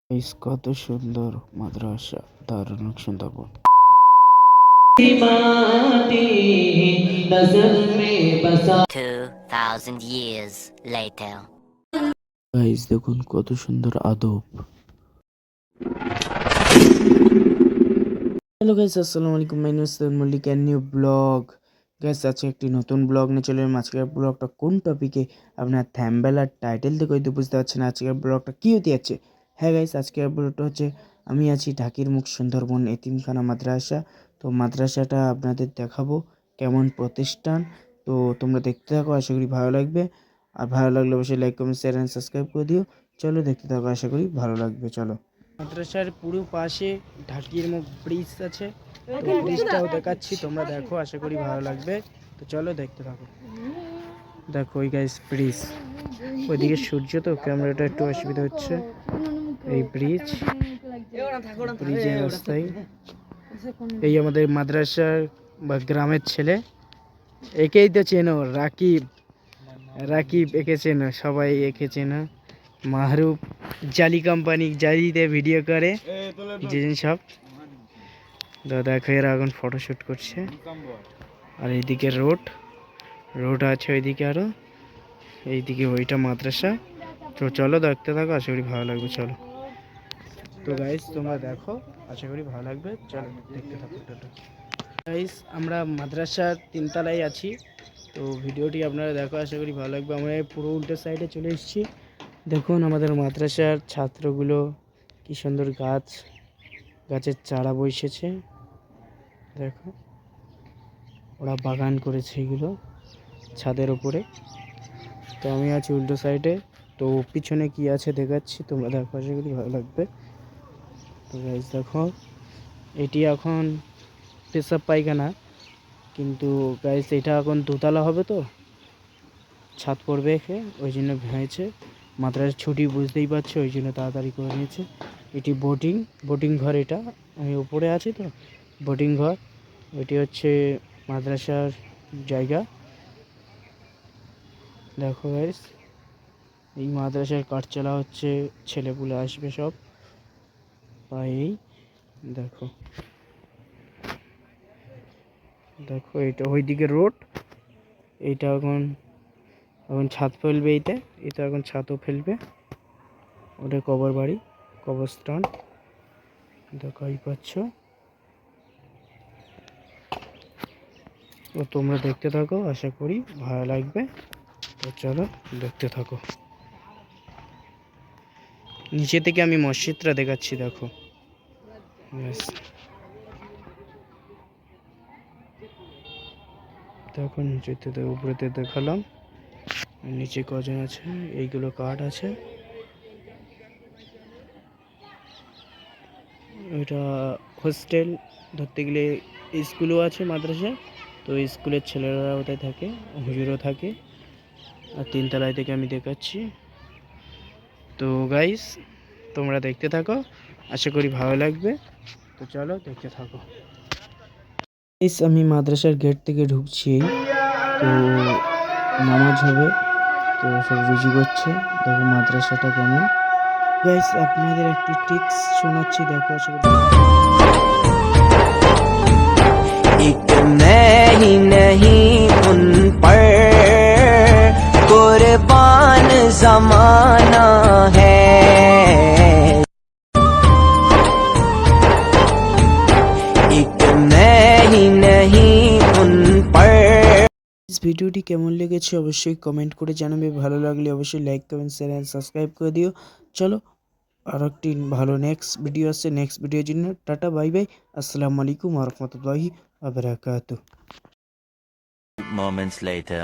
Guys কত সুন্দর মাদ্রাসা দারুণ সুন্দরবন। 2000 years later. গাইস দেখুন কত সুন্দর আদব। হ্যালো গাইস, আসসালামু আলাইকুম। My name is Mallick and new blog. Guys আজকে একটি নতুন ব্লগ নিয়ে চলে এলাম। আজকের ব্লগটা কোন টপিকে আপনার থাম্বনেল আর টাইটেল দেখে হয়তো বুঝতে পারছেন আজকের ব্লগটা কী হতে যাচ্ছে। হ্যাঁ গাইস, আজকের ব্লগটা হচ্ছে আমি আছি ঢাকির মুখ সুন্দরবন এতিমখানা মাদ্রাসা। তো মাদ্রাসাটা আপনাদের দেখাবো কেমন প্রতিষ্ঠান। তো তোমরা দেখতে থাকো, আশা করি ভালো লাগবে। আর ভালো লাগলে অবশ্যই like comment share and subscribe করে দিও। চলো দেখতে থাকো, আশা করি ভালো লাগবে। চলো। মাদ্রাসার পুরো পাশে ঢাকির মুখ ব্রিজ আছে, তো ব্রিজটাও দেখাচ্ছি, তোমরা দেখো, আশা করি ভালো লাগবে। তো চলো দেখতে থাকো। দেখো ওই গাইস ব্রিজ, ওইদিকে সূর্য, তো ক্যামেরাটা একটু অসুবিধা হচ্ছে। এই ব্রিজের রাস্তায় এই আমাদের মাদ্রাসার বা গ্রামের ছেলে, একেই তো চেনো, রাকিব। রাকিব একে চেনো, সবাই একে চেনো। মাহরুফ জালি কোম্পানি, জালিতে ভিডিও করে যে সব। দেখো এরা এখন ফটোশ্যুট করছে। আর এইদিকে রোড আছে ওইদিকে, আরো এইদিকে ওইটা মাদ্রাসা। তো চলো দেখতে থাকো, আশা করি ভালো লাগবে। চলো। তো গাইস তোমরা দেখো, আশা করি ভালো লাগবে। চলো দেখতে থাকো। গাইস আমরা মাদ্রাসার তিনতলায় আছি, তো ভিডিওটি আপনারা দেখো, আশা করি ভালো লাগবে। আমরা পুরো উল্টো সাইডে চলে এসেছি। দেখুন আমাদের মাদ্রাসার ছাত্রগুলো কি সুন্দর গাছের চারা বসেছে। দেখো ওরা বাগান করেছে এগুলো ছাদের উপরে। তো আমি আছি উল্টো সাইডে, তো পিছনে কি আছে দেখাচ্ছি, তোমরা দেখো, আশা করি ভালো লাগবে। তো গাইস দেখো, এটি এখন পেশাব পায়খানা, কিন্তু গাইস এটা এখন দোতলা হবে, তো ছাদ পড়বে ওই জন্য ভেঙেছে। মাদ্রাসার ছুটি বুঝতেই পারছো, ওই জন্য তাড়াতাড়ি করে নিয়েছে। এটি বোটিং ঘর, এটা আমি উপরে আছি তো, বোটিং ঘর। ওইটি হচ্ছে মাদ্রাসার জায়গা। দেখো গাইস, এই মাদ্রাসার কাঠ চালা হচ্ছে, ছেলেপুলে আসবে সব পায়েই। দেখো দেখো এটা ওইদিকে রোড, এইটা এখন ছাদ ফেলবে। এটা এখন ছাদও ফেলবে। ওটা কবরস্থান দেখাই পাচ্ছ। তো তোমরা দেখতে থাকো, আশা করি ভালো লাগবে। তো চলো দেখতে থাকো। নিচে থেকে আমি মসজিদটা দেখাচ্ছি, দেখো। ব্যাস দেখো, নিচেতে উপরেতে দেখালাম, নিচে কজন আছে, এইগুলো কাঠ আছে। ওইটা হোস্টেল, ধরতে গেলে স্কুলও আছে মাদ্রাসা। তো স্কুলের ছেলেরা ওটাই থাকে, হুজুরও থাকে। আর তিনতলায় থেকে আমি দেখাচ্ছি। তো গাইস তোমরা দেখতে থাকো, আশা করি ভালো লাগবে। তো চলো দেখতে থাকো। গাইস আমি মাদ্রাসার গেট থেকে ঢুকছি, তো নামাজ হবে, তো সব রুজু করছে। দেখো মাদ্রাসাটা কেমন। গাইস আপনাদের একটি টিক্স শোনাচ্ছি, দেখো, আশা করি। एक मैं ही नहीं उन पर कुर्बान जमाना है, एक मैं ही नहीं उन पर। ভিডিওটি কেমন লেগেছে অবশ্যই কমেন্ট করে জানাবে। ভালো লাগলে অবশ্যই like comment share and subscribe করে দিও। চলো আর একটি ভালো নেক্সট ভিডিও আসছে, নেক্সট ভিডিওর জন্য টাটা বাই বাই। আসসালামু আলাইকুম ওয়া রাহমাতুল্লাহি ওয়া বারাকাতুহু। Moments later.